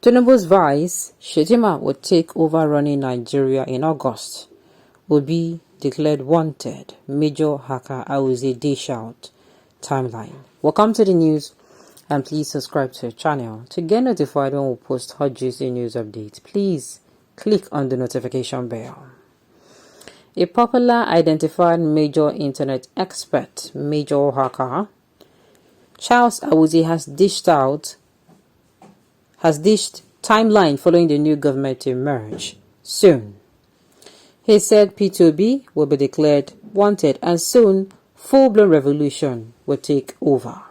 Tinubu's vice, Shettima, would take over running Nigeria in August. Obi declared wanted. Major hacker Awuzie dish out. Timeline. Welcome to the news, and please subscribe to the channel to get notified when we post hot juicy news updates. Please click on the notification bell. A popular identified major internet expert, Major hacker Charles Awuzie has dished timeline following the new government to emerge soon. He said P2B will be declared wanted and soon full-blown revolution will take over.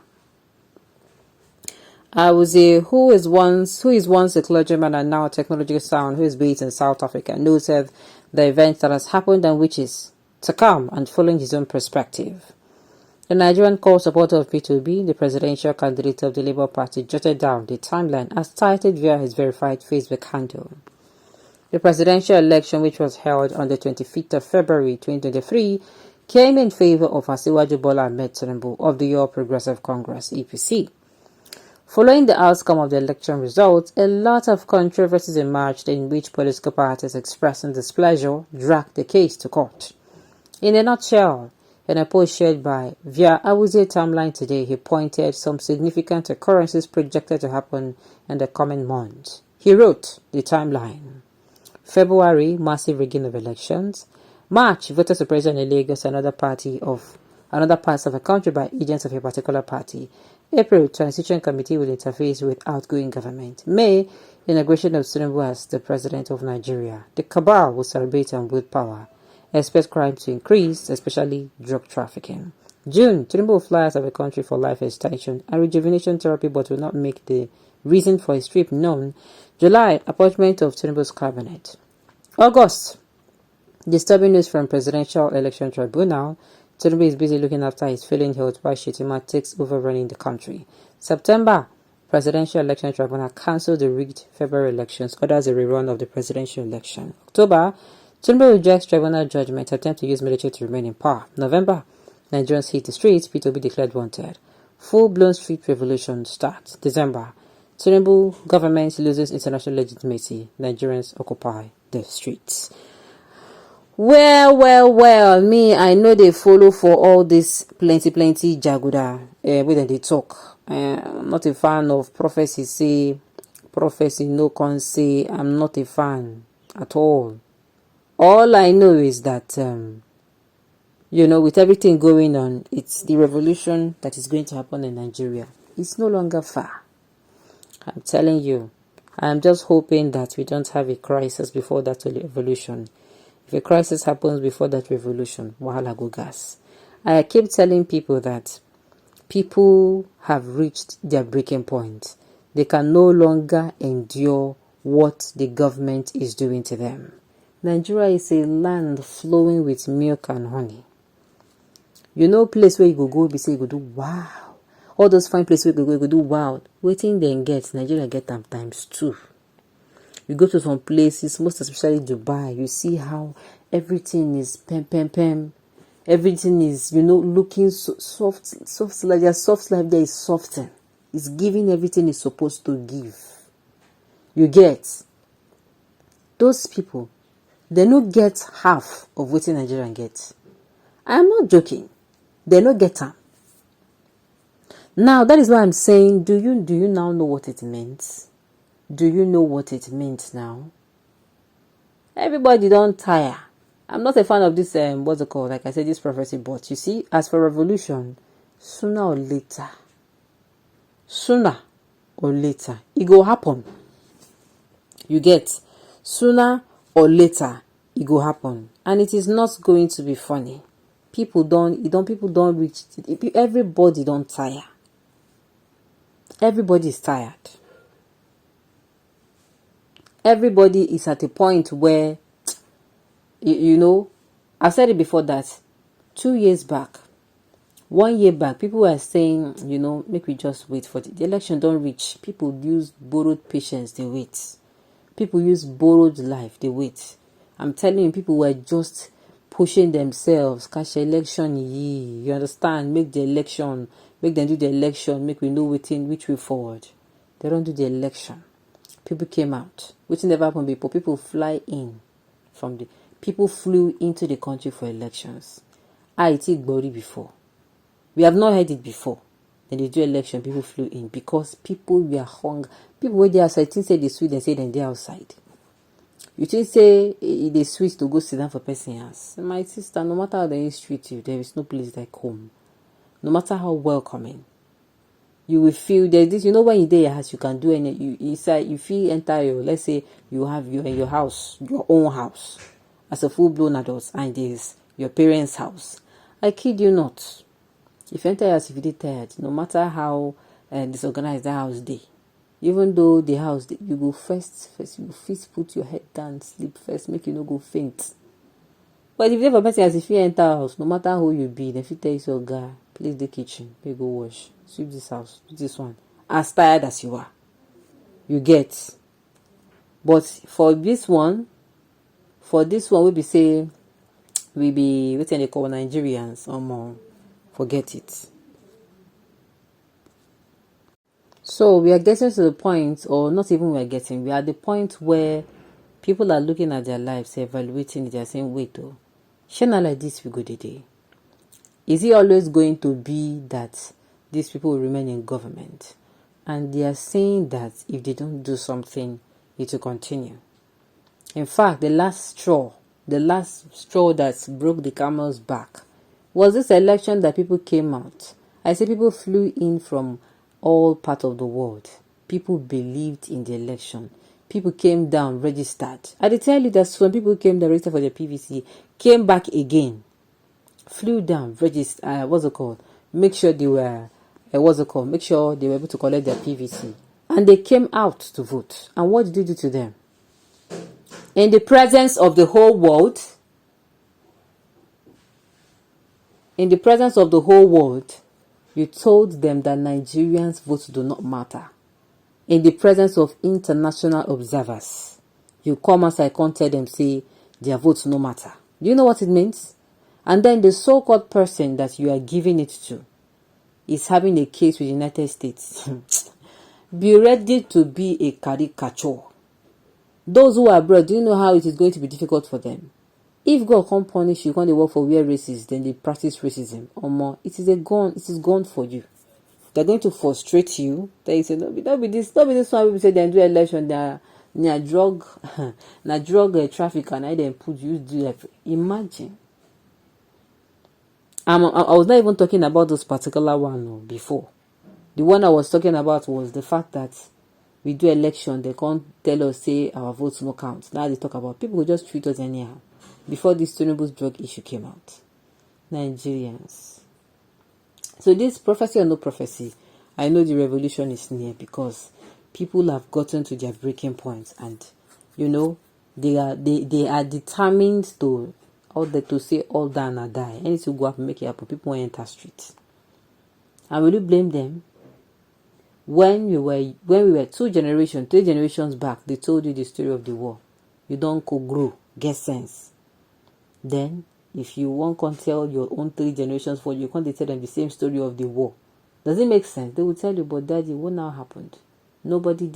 Awuzie, who is once a clergyman and now a technological sound who is based in South Africa, noted the event that has happened and which is to come and following his own perspective. The Nigerian core supporter of P2B, the presidential candidate of the Labour Party, jotted down the timeline as cited via his verified Facebook handle. The presidential election, which was held on the 25th of February 2023, came in favor of Asiwaju Bola Ahmed Tinubu of the All Progressive Congress (APC). Following the outcome of the election results, a lot of controversies emerged in which political parties expressing displeasure dragged the case to court. In a nutshell, in a post shared via Awuzie timeline today, he pointed some significant occurrences projected to happen in the coming months. He wrote the timeline. February, massive rigging of elections. March, voter suppression in Lagos and other parts of the country by agents of a particular party. April, transition committee will interface with outgoing government. May, inauguration of Tinubu as the president of Nigeria. The cabal will celebrate and build power. Expect crime to increase, especially drug trafficking. June, Tinubu will fly out of the country for life extension and rejuvenation therapy, but will not make the reason for his trip known. July, appointment of Tinubu's cabinet. August, disturbing news from Presidential Election Tribunal. Tinubu is busy looking after his failing health while Shettima takes over running the country. September, Presidential Election Tribunal cancelled the rigged February elections, orders a rerun of the presidential election. October, Tinubu rejects tribunal judgment, attempt to use military to remain in power. November, Nigerians hit the streets, P2B declared wanted. Full-blown street revolution starts. December, Tinubu government loses international legitimacy, Nigerians occupy the streets. Well, me, I know they follow for all this plenty jaguda, when they talk. I'm not a fan of prophecy no can say. I'm not a fan at all. All I know is that, with everything going on, it's the revolution that is going to happen in Nigeria. It's no longer far. I'm telling you, I'm just hoping that we don't have a crisis before that revolution. If a crisis happens before that revolution, wahala go gas. I keep telling people that people have reached their breaking point. They can no longer endure what the government is doing to them. Nigeria is a land flowing with milk and honey. Place where you go, be say you go do wow. All those fine places where you go do wow. Waiting then get, Nigeria get them times 2. You go to some places, most especially Dubai, you see how everything is pem. Everything is, looking so soft life. Their soft life there is softened. It's giving everything it's supposed to give. You get those people. They no get half of what Nigerian gets. I am not joking. They no get them. Now, that is why I'm saying, do you now know what it means? Do you know what it means now? Everybody don't tire. I'm not a fan of this, what's it called? Like I said, this prophecy, but you see, as for revolution, sooner or later, it go happen. You get, sooner or later, it go happen. And it is not going to be funny. People don't reach, everybody don't tire. Everybody is tired. Everybody is at a point where, I've said it before that 2 years back, 1 year back, people were saying, make we just wait for the election don't reach. People use borrowed patience, they wait. People use borrowed life, they wait. I'm telling you, people were just pushing themselves. Cash election, you understand? Make them do the election, make we know which way forward. They don't do the election. People came out. Which never happened before. People fly in from the people flew into the country for elections. I think Gbori before. We have not heard it before. Then they do election, people flew in because people were hungry. People were there outside. Think say they sweet and say then they outside. You think say they sweet to go sit down for person house. My sister, no matter how they treat you, there is no place like home. No matter how welcoming. You will feel there's this, when you're there your house, you can do any you inside you feel enter your, let's say you have your house, your own house, as a full-blown adult, and there's your parents' house. I kid you not. If you enter your house, if you get tired, no matter how disorganized the house day, even though the house you go first you first put your head down, sleep first, make you no go faint. But if you never person as if you enter house, no matter who you be, if you tell you so, guy, please the kitchen, you go wash, sweep this house, do this one. As tired as you are, you get. But for this one, we be say we be what they call Nigerians or more. Forget it. So we are getting to the point, or not even we are at the point where people are looking at their lives, evaluating it, they are saying, wait, shall like this we go today? Is it always going to be that these people will remain in government? And they are saying that if they don't do something, it will continue. In fact, the last straw that broke the camel's back was this election that people came out. I say people flew in from all parts of the world. People believed in the election. People came down, registered. I did tell you that some people came down, registered for the PVC, came back again, flew down, registered. Make sure they were. Make sure they were able to collect their PVC, and they came out to vote. And what did you do to them? In the presence of the whole world. In the presence of the whole world, you told them that Nigerians' votes do not matter. In the presence of international observers, you come outside and tell them, say, their votes no matter. Do you know what it means? And then the so-called person that you are giving it to is having a case with the United States. Be ready to be a caricature. Those who are abroad, do you know how it is going to be difficult for them? If God can't punish you, can't they work for weird races, then they practice racism or more. It is gone for you. They're going to frustrate you. They say, no, be this one. People say they do election, they are drug traffic, and I then put you do like imagine. I was not even talking about this particular one before. The one I was talking about was the fact that we do election, they can't tell us say our votes no count. Now they talk about people who just treat us anyhow. Before this Tinubu's drug issue came out. Nigerians. So this prophecy or no prophecy, I know the revolution is near because people have gotten to their breaking point, and they are determined to say all down or die. Anything to go up and make it happen. People won't enter streets. And will you blame them? When we were 3 generations back, they told you the story of the war. You don't go grow, get sense. Then, if you won't tell your own 3 generations forward, you can't tell them the same story of the war. Does it make sense? They will tell you, but daddy, what now happened? Nobody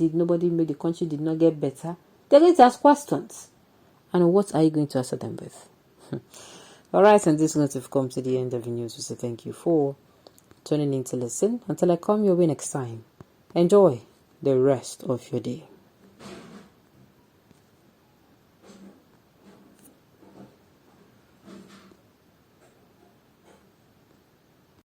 made the country did not get better. They're going to ask questions. And what are you going to answer them with? Alright, and this is going to come to the end of the news. So thank you for tuning in to listen. Until I come your way next time, enjoy the rest of your day.